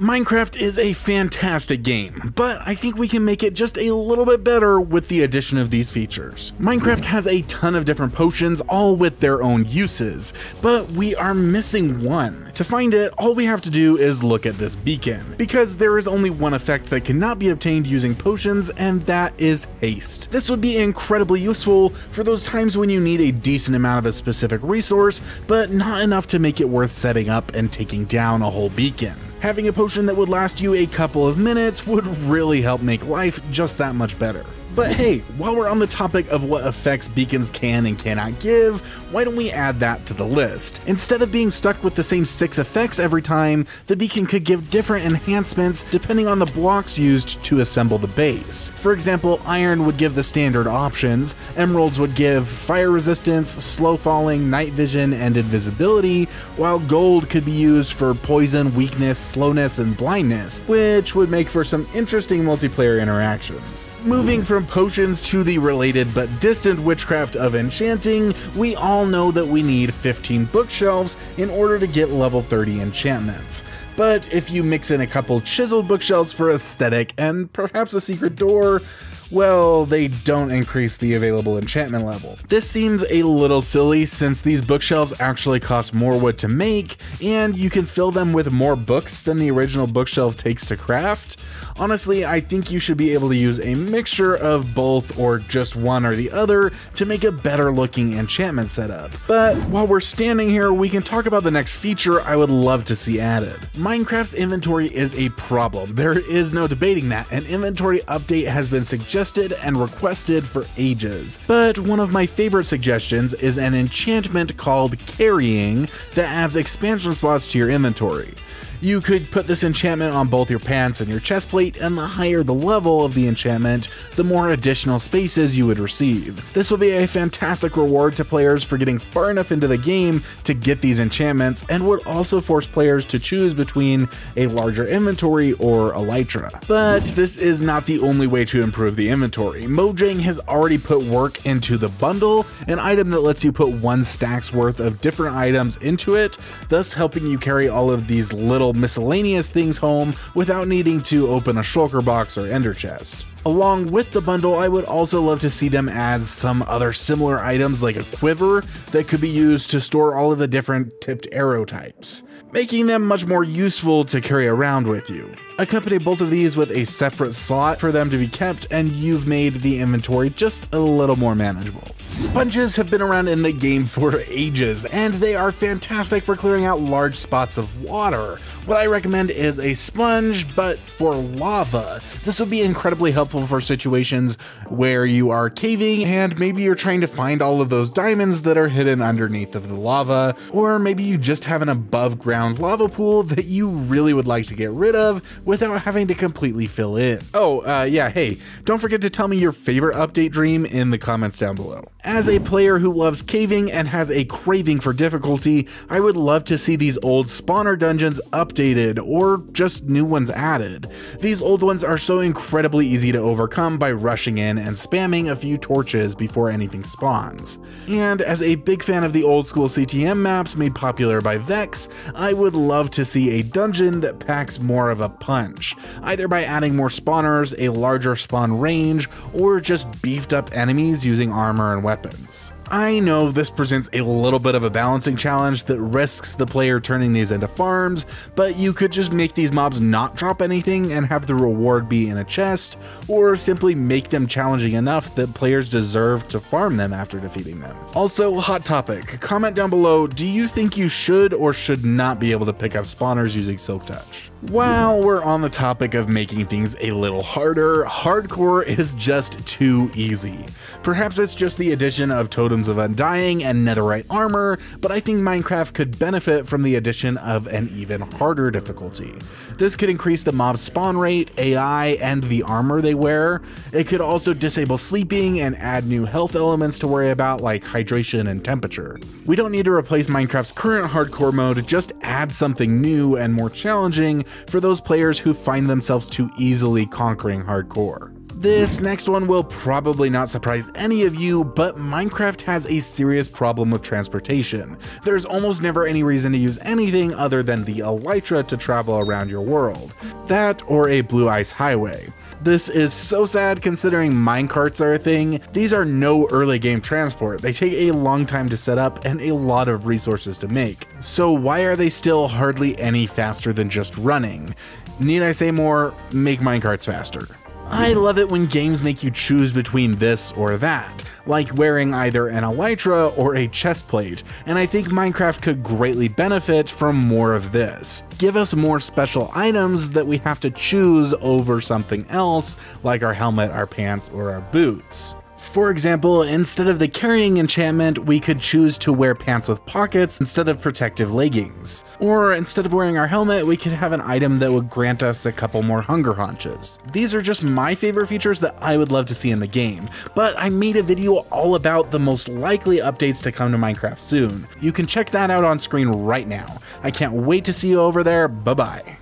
Minecraft is a fantastic game, but I think we can make it just a little bit better with the addition of these features. Minecraft has a ton of different potions, all with their own uses, but we are missing one. To find it, all we have to do is look at this beacon, because there is only one effect that cannot be obtained using potions, and that is haste. This would be incredibly useful for those times when you need a decent amount of a specific resource, but not enough to make it worth setting up and taking down a whole beacon. Having a potion that would last you a couple of minutes would really help make life just that much better. But hey, while we're on the topic of what effects beacons can and cannot give, why don't we add that to the list? Instead of being stuck with the same 6 effects every time, the beacon could give different enhancements depending on the blocks used to assemble the base. For example, iron would give the standard options, emeralds would give fire resistance, slow falling, night vision, and invisibility, while gold could be used for poison, weakness, slowness, and blindness, which would make for some interesting multiplayer interactions. Moving from potions to the related but distant witchcraft of enchanting, we all know that we need 15 bookshelves in order to get level 30 enchantments. But if you mix in a couple chiseled bookshelves for aesthetic and perhaps a secret door, well, they don't increase the available enchantment level. This seems a little silly since these bookshelves actually cost more wood to make, and you can fill them with more books than the original bookshelf takes to craft. Honestly, I think you should be able to use a mixture of both or just one or the other to make a better looking enchantment setup. But while we're standing here, we can talk about the next feature I would love to see added. Minecraft's inventory is a problem. There is no debating that. An inventory update has been suggested and requested for ages. But one of my favorite suggestions is an enchantment called Carrying that adds expansion slots to your inventory. You could put this enchantment on both your pants and your chest plate, and the higher the level of the enchantment, the more additional spaces you would receive. This will be a fantastic reward to players for getting far enough into the game to get these enchantments, and would also force players to choose between a larger inventory or elytra. But this is not the only way to improve the inventory. Mojang has already put work into the bundle, an item that lets you put 1 stack's worth of different items into it, thus helping you carry all of these little miscellaneous things home without needing to open a shulker box or ender chest. Along with the bundle, I would also love to see them add some other similar items like a quiver that could be used to store all of the different tipped arrow types, making them much more useful to carry around with you. Accompany both of these with a separate slot for them to be kept, and you've made the inventory just a little more manageable. Sponges have been around in the game for ages, and they are fantastic for clearing out large spots of water. What I recommend is a sponge, but for lava. This would be incredibly helpful for situations where you are caving and maybe you're trying to find all of those diamonds that are hidden underneath of the lava, or maybe you just have an above ground lava pool that you really would like to get rid of without having to completely fill in. Yeah, hey, don't forget to tell me your favorite update dream in the comments down below. As a player who loves caving and has a craving for difficulty, I would love to see these old spawner dungeons updated or just new ones added. These old ones are so incredibly easy to overcome by rushing in and spamming a few torches before anything spawns. And as a big fan of the old school CTM maps made popular by Vex, I would love to see a dungeon that packs more of a punch, either by adding more spawners, a larger spawn range, or just beefed up enemies using armor and weapons. I know this presents a little bit of a balancing challenge that risks the player turning these into farms, but you could just make these mobs not drop anything and have the reward be in a chest, or simply make them challenging enough that players deserve to farm them after defeating them. Also, hot topic, comment down below, do you think you should or should not be able to pick up spawners using Silk Touch? While we're on the topic of making things a little harder, hardcore is just too easy. Perhaps it's just the addition of Totems of Undying and Netherite armor, but I think Minecraft could benefit from the addition of an even harder difficulty. This could increase the mob spawn rate, AI, and the armor they wear. It could also disable sleeping and add new health elements to worry about like hydration and temperature. We don't need to replace Minecraft's current hardcore mode, just add something new and more challenging for those players who find themselves too easily conquering hardcore. This next one will probably not surprise any of you, but Minecraft has a serious problem with transportation. There's almost never any reason to use anything other than the elytra to travel around your world. That or a blue ice highway. This is so sad considering minecarts are a thing. These are no early game transport. They take a long time to set up and a lot of resources to make. So why are they still hardly any faster than just running? Need I say more? Make minecarts faster. I love it when games make you choose between this or that, like wearing either an elytra or a chest plate, and I think Minecraft could greatly benefit from more of this. Give us more special items that we have to choose over something else, like our helmet, our pants, or our boots. For example, instead of the carrying enchantment, we could choose to wear pants with pockets instead of protective leggings. Or instead of wearing our helmet, we could have an item that would grant us a couple more hunger haunches. These are just my favorite features that I would love to see in the game, but I made a video all about the most likely updates to come to Minecraft soon. You can check that out on screen right now. I can't wait to see you over there. Bye bye.